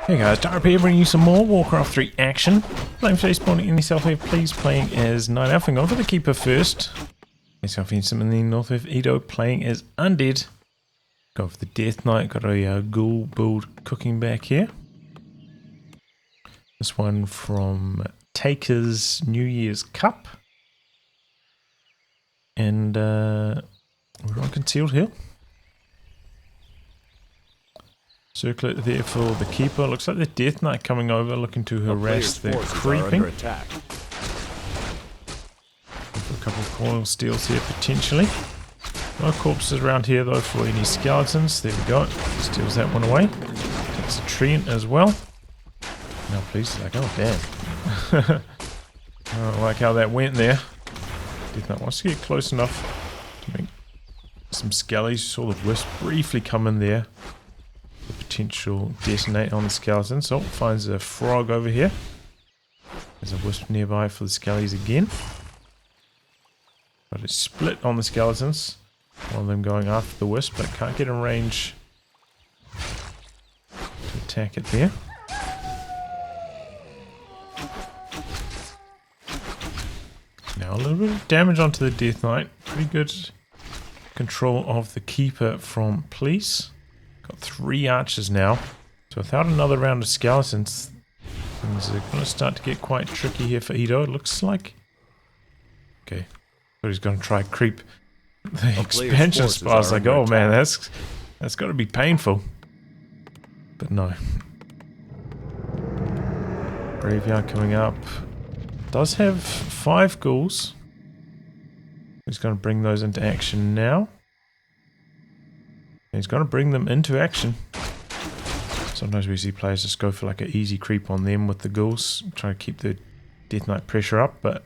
Hey guys, Darp here bringing you some more Warcraft 3 action. Playing for spawning in the south of Please, playing as Night Elf. Going for the Keeper first. Myself in some in the north of Edo, playing as Undead. Go for the Death Knight, got a ghoul build cooking back here. This one from Taker's New Year's Cup. And we're on Concealed Hill. Circle it there for the Keeper. Looks like the Death Knight coming over, looking to harass the creeping. A couple of coil steals here potentially. No corpses around here though for any skeletons. There we go. Steals that one away. Takes a treant as well. Now please, like, oh damn. I don't like how that went there. Death Knight wants to get close enough to make some skellies. Saw the wisp briefly come in there. The potential detonate on the skeletons. Oh, finds a frog over here. There's a wisp nearby for the skellies again. Got a split on the skeletons. One of them going after the wisp, but can't get in range to attack it there. Now a little bit of damage onto the Death Knight. Pretty good control of the Keeper from Please. Got 3 archers now, so without another round of skeletons, things are going to start to get quite tricky here for Edo. It looks like... Okay, but he's going to try creep the expansion spot. I was like, oh man, that's got to be painful. But no. Graveyard coming up. Does have 5 ghouls. He's going to bring those into action now. He's got to bring them into action. Sometimes we see players just go for like an easy creep on them with the ghouls, trying to keep the Death Knight pressure up, but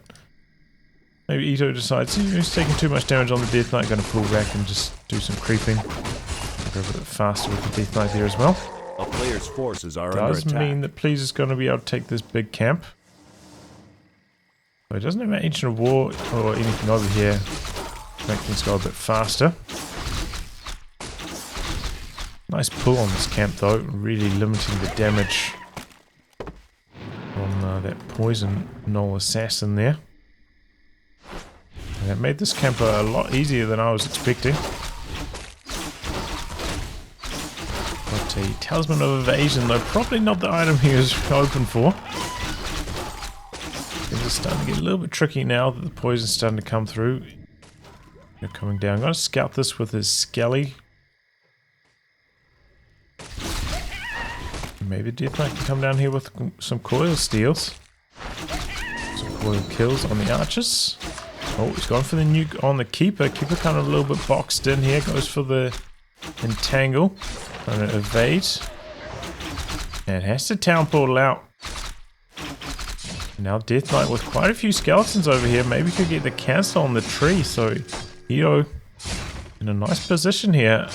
maybe Ito decides he's taking too much damage on the Death Knight, going to pull back and just do some creeping. Go a bit faster with the Death Knight there as well. A player's forces are under attack. Does mean that Please is going to be able to take this big camp. But he doesn't have an Ancient of War or anything over here to make things go a bit faster. Nice pull on this camp though, really limiting the damage on that poison Null Assassin there. And that made this camp a lot easier than I was expecting. Got a Talisman of Evasion though, probably not the item he was hoping for. Things are starting to get a little bit tricky now that the poison's starting to come through. They're coming down. I'm going to scout this with his Skelly. Maybe Death Knight can come down here with some coil steals. Some coil kills on the archers. Oh, he's gone for the nuke on the Keeper. Keeper kind of a little bit boxed in here. Goes for the entangle. Trying to evade. And has to town portal out. Now Death Knight with quite a few skeletons over here. Maybe could get the cancel on the tree. So Ito in a nice position here.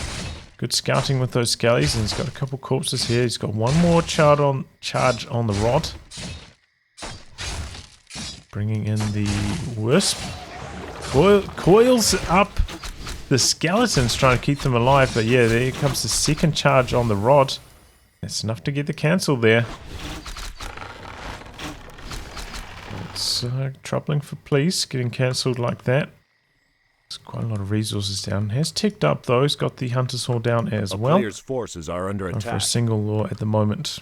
Good scouting with those skellies, and he's got a couple corpses here. He's got one more charge on the rod. Bringing in the wisp. Coils up the skeletons, trying to keep them alive. But yeah, there comes the second charge on the rod. That's enough to get the cancel there. It's troubling for Please, getting cancelled like that. Quite a lot of resources down. Has ticked up though. He's got the Hunter's Hall down as well. Player's forces are under attack. For a single law at the moment.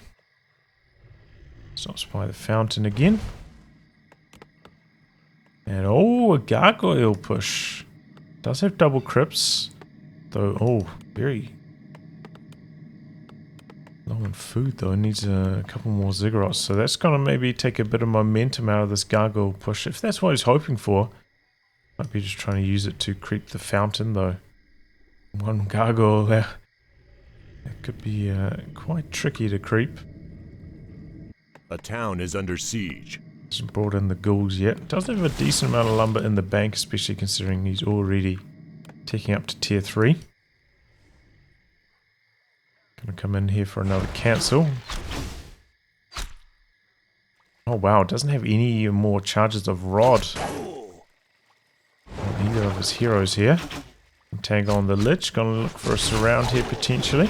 Stops by the fountain again. And oh, a gargoyle push. Does have double crypts. Though, oh, very low on food though. It needs a couple more ziggurats. So that's going to maybe take a bit of momentum out of this gargoyle push. If that's what he's hoping for. Might be just trying to use it to creep the fountain though. One gargoyle there. That could be quite tricky to creep. A town is under siege. Hasn't brought in the ghouls yet. Does have a decent amount of lumber in the bank, especially considering he's already taking up to tier 3. Gonna come in here for another cancel. Oh wow, doesn't have any more charges of rod. Either of his heroes here. Tag on the Lich, gonna look for a surround here potentially.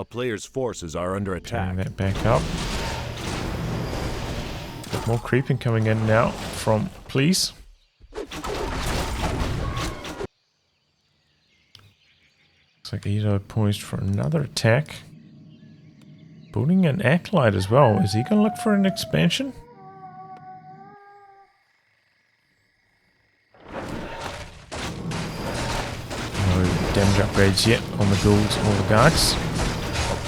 A player's forces are under attack. Bring that back up. Bit more creeping coming in now from Please. Looks like Edo poised for another attack. Building an acolyte as well. Is he going to look for an expansion? No damage upgrades yet on the ghouls or the guards.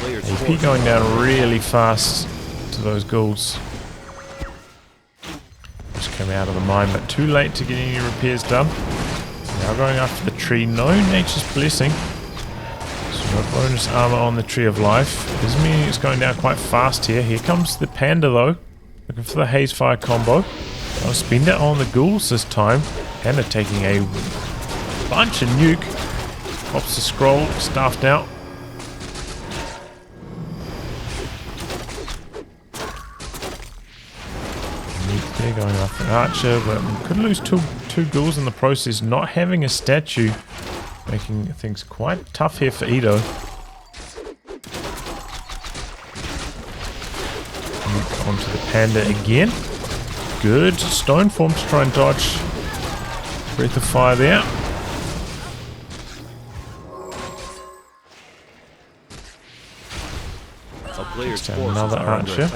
AP going down really fast to those ghouls. Just came out of the mine, but too late to get any repairs done. Now going after the tree. No nature's blessing. So no bonus armor on the tree of life. This means it's going down quite fast here. Here comes the panda though. Looking for the haze fire combo. I'll spend it on the ghouls this time. Panda taking a bunch of nuke. Pops the scroll, staffed out. They're going after Archer, but we could lose two ghouls in the process. Not having a statue making things quite tough here for Edo. Nuke onto the panda again. Good stone form to try and dodge. Breath of fire there. Another Archer.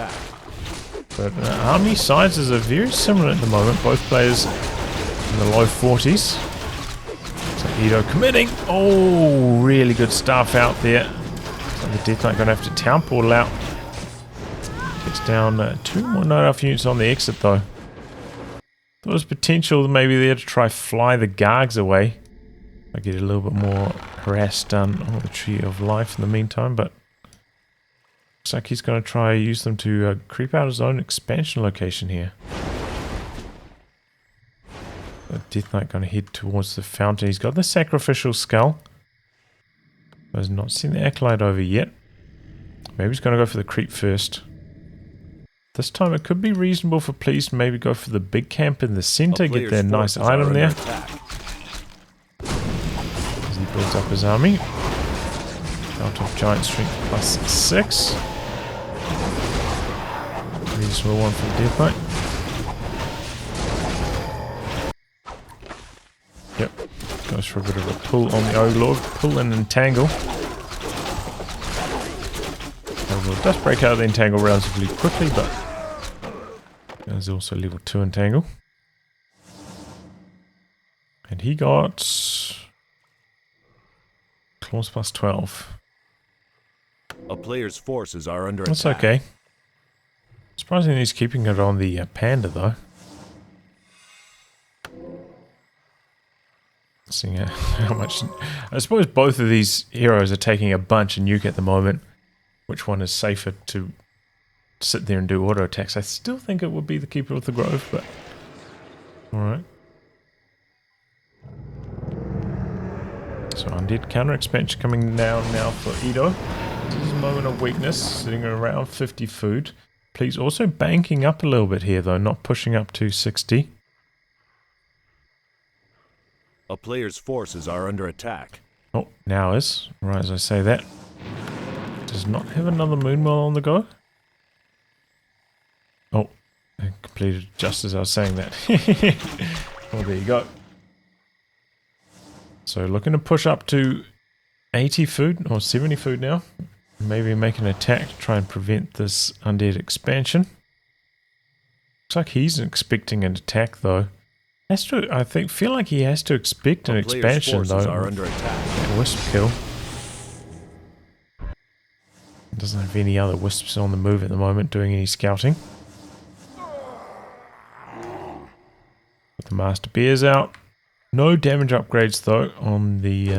But army sizes are very similar at the moment. Both players in the low 40s. So Edo committing. Oh, really good stuff out there. So the Death Knight going to have to town portal out. Gets down 2 more Night Elf units on the exit though. There was potential maybe there to try fly the Gargs away. I get a little bit more harass done on the Tree of Life in the meantime, but looks like he's going to try use them to creep out his own expansion location here. The Death Knight going to head towards the fountain. He's got the sacrificial skull. But has not seen the acolyte over yet. Maybe he's going to go for the creep first. This time it could be reasonable for Please to maybe go for the big camp in the center, get their nice item there. As he builds up his army. Out of giant strength plus 6. Reasonable one for the Death Knight. Yep. Goes for a bit of a pull on the Overlord. Pull and entangle. Overlord does break out of the entangle relatively quickly, but there's also level 2 entangle. And he got claws plus 12. A player's forces are under attack. That's okay. Surprisingly, he's keeping it on the panda, though. Seeing how much... I suppose both of these heroes are taking a bunch of nuke at the moment. Which one is safer to sit there and do auto attacks? I still think it would be the Keeper of the Grove, but... Alright. So Undead counter expansion coming now for Edo. This is a moment of weakness, sitting around 50 food. Please also banking up a little bit here though, not pushing up to 60. A player's forces are under attack. Oh, now is. Right as I say that. Does not have another Moonwell on the go. Oh, I completed just as I was saying that. Well, there you go. So looking to push up to 80 food, or 70 food now. Maybe make an attack to try and prevent this undead expansion. Looks like he's expecting an attack though. Has to, I think, feel like he has to expect an expansion though. Are under attack. Wisp kill. Doesn't have any other wisps on the move at the moment doing any scouting. Put the Master Bears out. No damage upgrades though on the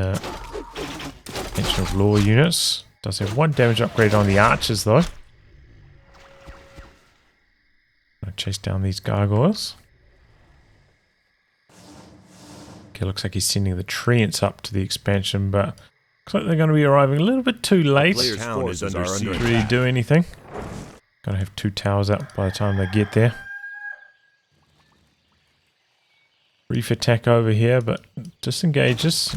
Ancient of Law units. Does have 1 damage upgrade on the archers though. Gonna chase down these gargoyles. Okay, looks like he's sending the treants up to the expansion, but looks like they're going to be arriving a little bit too late to really do anything. Gonna have 2 towers up by the time they get there. Brief attack over here, but disengages.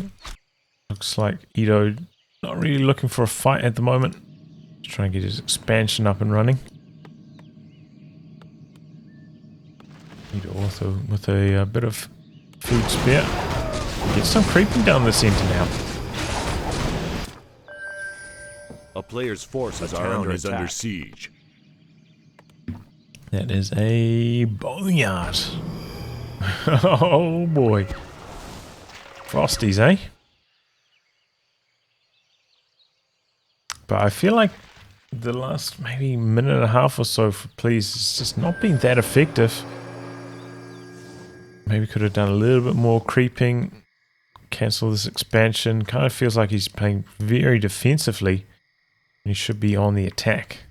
Looks like Edo not really looking for a fight at the moment. Just trying to get his expansion up and running. Need also with a bit of food spare. Get some creeping down the center now. A player's forces are under siege. That is a boneyard. Oh boy. Frosties, eh? But I feel like the last maybe minute and a half or so for Please has just not been that effective. Maybe could have done a little bit more creeping. Cancel this expansion. Kind of feels like he's playing very defensively. He should be on the attack.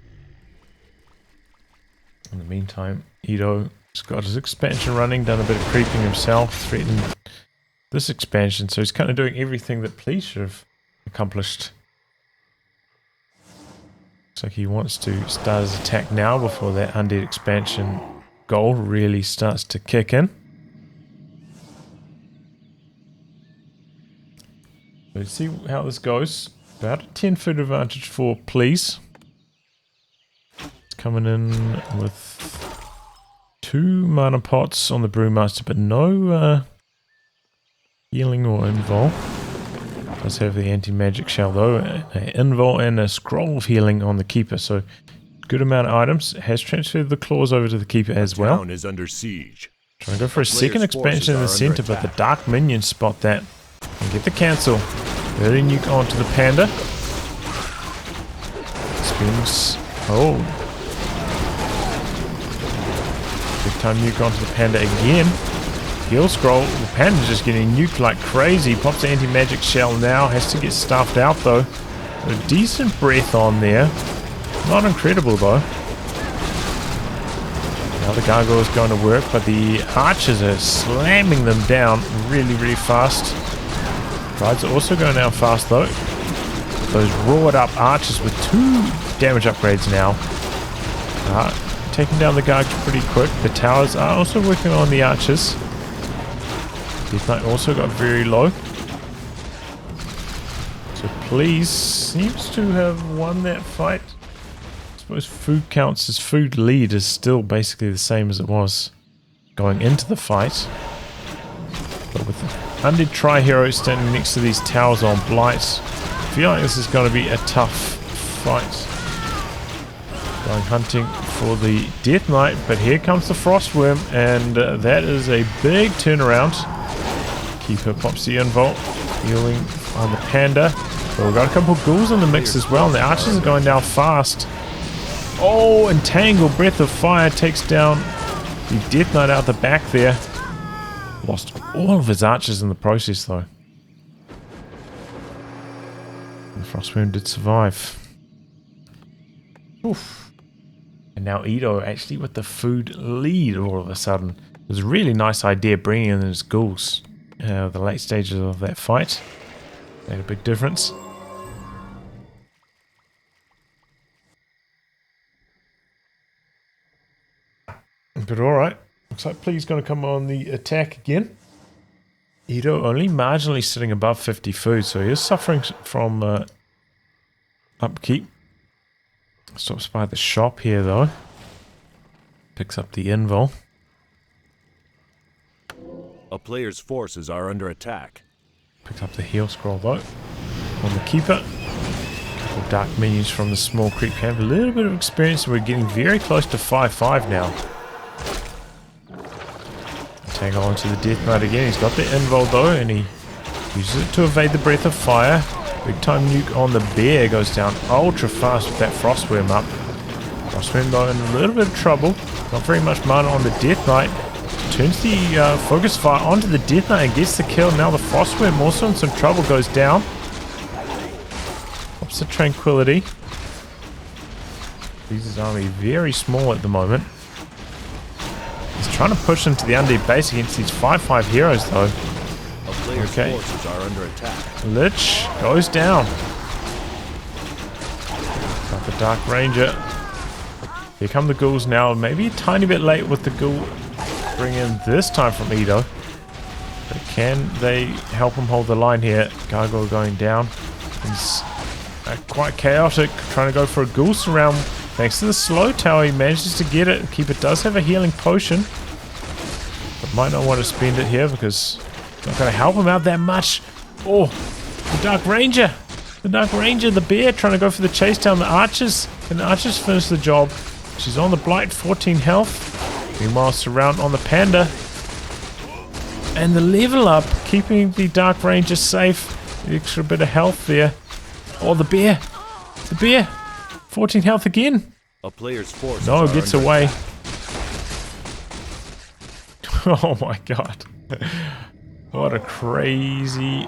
In the meantime, Ito's got his expansion running, done a bit of creeping himself, threatened this expansion, so he's kind of doing everything that Please should have accomplished. Looks like he wants to start his attack now before that Undead expansion goal really starts to kick in. Let's see how this goes. About a 10-foot advantage for Please. It's coming in with 2 mana pots on the Brewmaster, but no healing or invul. Does have the anti-magic shell though, an invul and a scroll of healing on the Keeper, so good amount of items. Has transferred the claws over to the Keeper as well. The town is under siege. Trying to go for a second expansion in the center, but the Dark Minions spot that and get the cancel. Early nuke onto the Panda. Spins. Oh. Big time nuke onto the Panda again. Heal scroll. The Panda's just getting nuked like crazy. Pops the anti-magic shell now. Has to get stuffed out though. A decent breath on there. Not incredible though. Now the gargoyle is going to work, but the archers are slamming them down really, really fast. Rides are also going down fast though. Those roared up archers with 2 damage upgrades now. Taking down the guards pretty quick. The towers are also working on the archers. Death Knight also got very low. So Please seems to have won that fight. I suppose food counts as food lead is still basically the same as it was going into the fight. But with the Undead Tri-Hero standing next to these towers on Blight, I feel like this is going to be a tough fight. Going hunting for the Death Knight, but here comes the Frostworm, and that is a big turnaround. Keeper pops the invul, healing on the Panda. But we've got a couple of ghouls in the mix as well, and the archers are going down fast. Oh, Entangle, Breath of Fire takes down the Death Knight out the back there. Lost all of his archers in the process though. The Frostworm did survive. Oof. And now Ito actually with the food lead all of a sudden. It was a really nice idea bringing in his ghouls. The late stages of that fight made a big difference. But alright. Looks like Please going to come on the attack again. Ito only marginally sitting above 50 food, so he is suffering from upkeep. Stops by the shop here though. Picks up the invul. A player's forces are under attack. Picks up the heal scroll though. On the Keeper. A couple of dark minions from the small creep camp. A little bit of experience, we're getting very close to 5-5 now. Tangle onto the Death Knight again. He's got the invul though, and he uses it to evade the Breath of Fire. Big time nuke on the bear goes down ultra fast with that Frostworm up. Frostworm though in a little bit of trouble. Not very much mana on the Death Knight. Turns the focus fire onto the Death Knight and gets the kill. Now the Frostworm also in some trouble, goes down. Pops the Tranquility. His army very small at the moment. He's trying to push them to the Undead base against these 5-5 heroes though. A player's forces are under attack. Lich goes down. Got the Dark Ranger. Here come the ghouls now. Maybe a tiny bit late with the ghoul bring in this time from Ito. But can they help him hold the line here? Gargoyle going down. His quite chaotic, trying to go for a ghoul surround. Thanks to the slow tower, he manages to get it. Keeper does have a healing potion, but might not want to spend it here because it's not going to help him out that much. Oh, the Dark Ranger! The Dark Ranger, the bear, trying to go for the chase down the archers. And the archers finish the job. She's on the Blight, 14 health. Meanwhile, Surround on the Panda. And the level up, keeping the Dark Ranger safe. The extra bit of health there. Oh, the bear! The bear! 14 health again. A player's force. No, gets away. Oh my god. What a crazy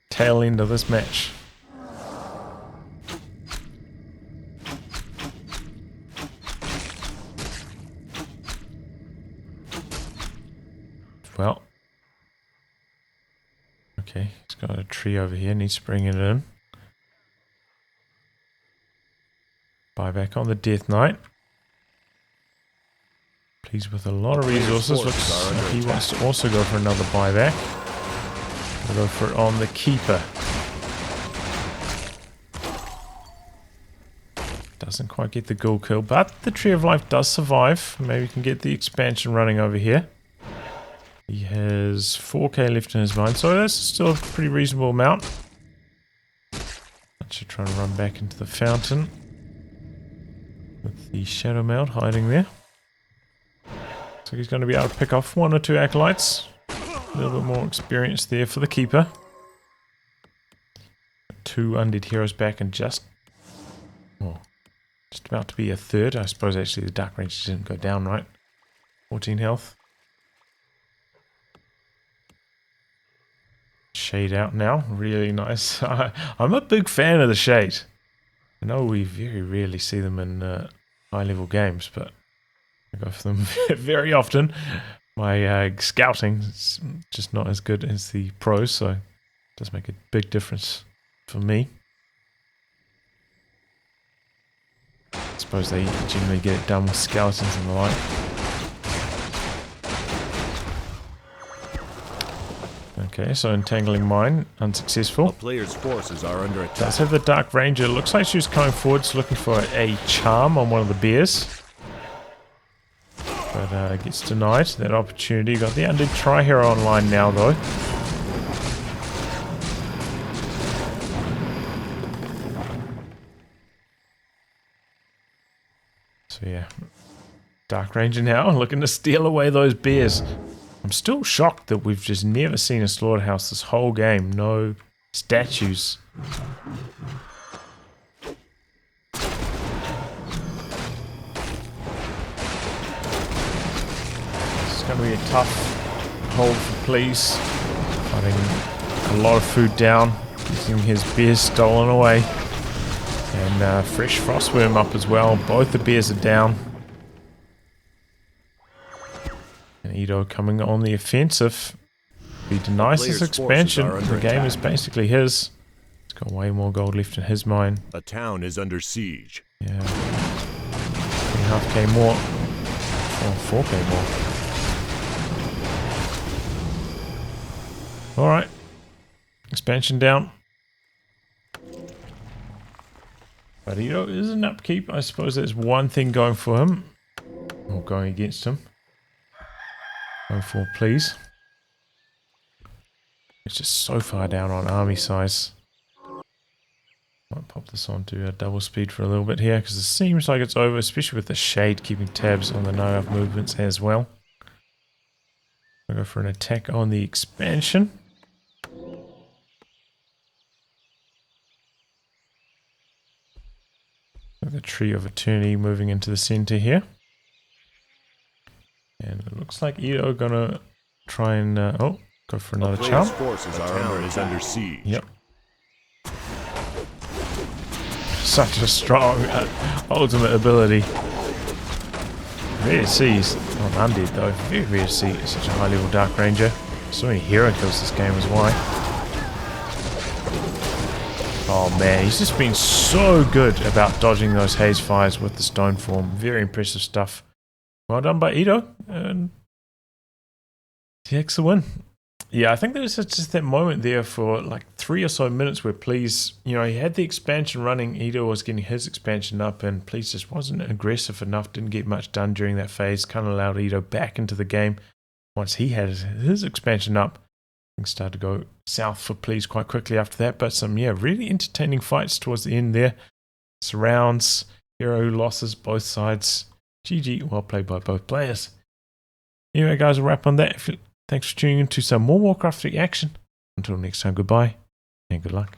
tail end of this match. Well. Okay, he's got a tree over here, needs to bring it in. Buyback on the Death Knight. Please with a lot of resources. Looks like he wants to also go for another buyback. We'll go for it on the Keeper. Doesn't quite get the ghoul kill, but the Tree of Life does survive. Maybe we can get the expansion running over here. He has 4k left in his mind, so that's still a pretty reasonable amount. I should try and run back into the fountain. With the Shadow Mount hiding there. So he's going to be able to pick off 1 or 2 acolytes. A little bit more experience there for the Keeper. 2 undead heroes back and just about to be a third. I suppose actually the Dark Ranger didn't go down, right? 14 health. Shade out now. Really nice. I'm a big fan of the Shade. I know we very rarely see them in high-level games, but I go for them very often. My scouting is just not as good as the pros, so it does make a big difference for me. I suppose they generally get it done with skeletons and the like. Okay, so entangling mine, unsuccessful. A player's forces are under attack. Does have the Dark Ranger. Looks like she was coming forwards looking for a charm on one of the bears. But gets denied that opportunity. Got the Undead Tri-Hero online now though. So yeah, Dark Ranger now looking to steal away those bears. I'm still shocked that we've just never seen a slaughterhouse this whole game. No statues. It's going to be a tough hold for Please. Fighting a lot of food down. Getting his bears stolen away. And fresh Frostworm up as well. Both the bears are down. Ito coming on the offensive. If he denies this expansion, the game is basically his. He's got way more gold left in his mine. A town is under siege. Yeah. 3.5k more. Or 4k more. Alright. Expansion down. But Ito is an upkeep. I suppose there's one thing going for him. Or going against him. Go for Please. It's just so far down on army size. Might pop this on to double speed for a little bit here because it seems like it's over, especially with the Shade keeping tabs on the no-up movements as well. I'll go for an attack on the expansion. The Tree of Eternity moving into the center here. And it looks like Ito gonna try and go for another charm. Forces is under siege. Yep. Such a strong ultimate ability. Rare to see on Undead though. Very rare to see such a high level Dark Ranger. So many hero kills this game is why. Oh man, he's just been so good about dodging those haze fires with the stone form. Very impressive stuff. Well done by Ito, and he takes the win. Yeah, I think there was just that moment there for like 3 or so minutes where Please, you know, he had the expansion running, Edo was getting his expansion up, and Please just wasn't aggressive enough, didn't get much done during that phase, kind of allowed Edo back into the game. Once he had his expansion up, things started to go south for Please quite quickly after that, but some, yeah, really entertaining fights towards the end there. Surrounds, hero losses, both sides. GG, well played by both players. Anyway, guys, we'll wrap on that. Thanks for tuning in to some more Warcraft 3 action. Until next time, goodbye and good luck.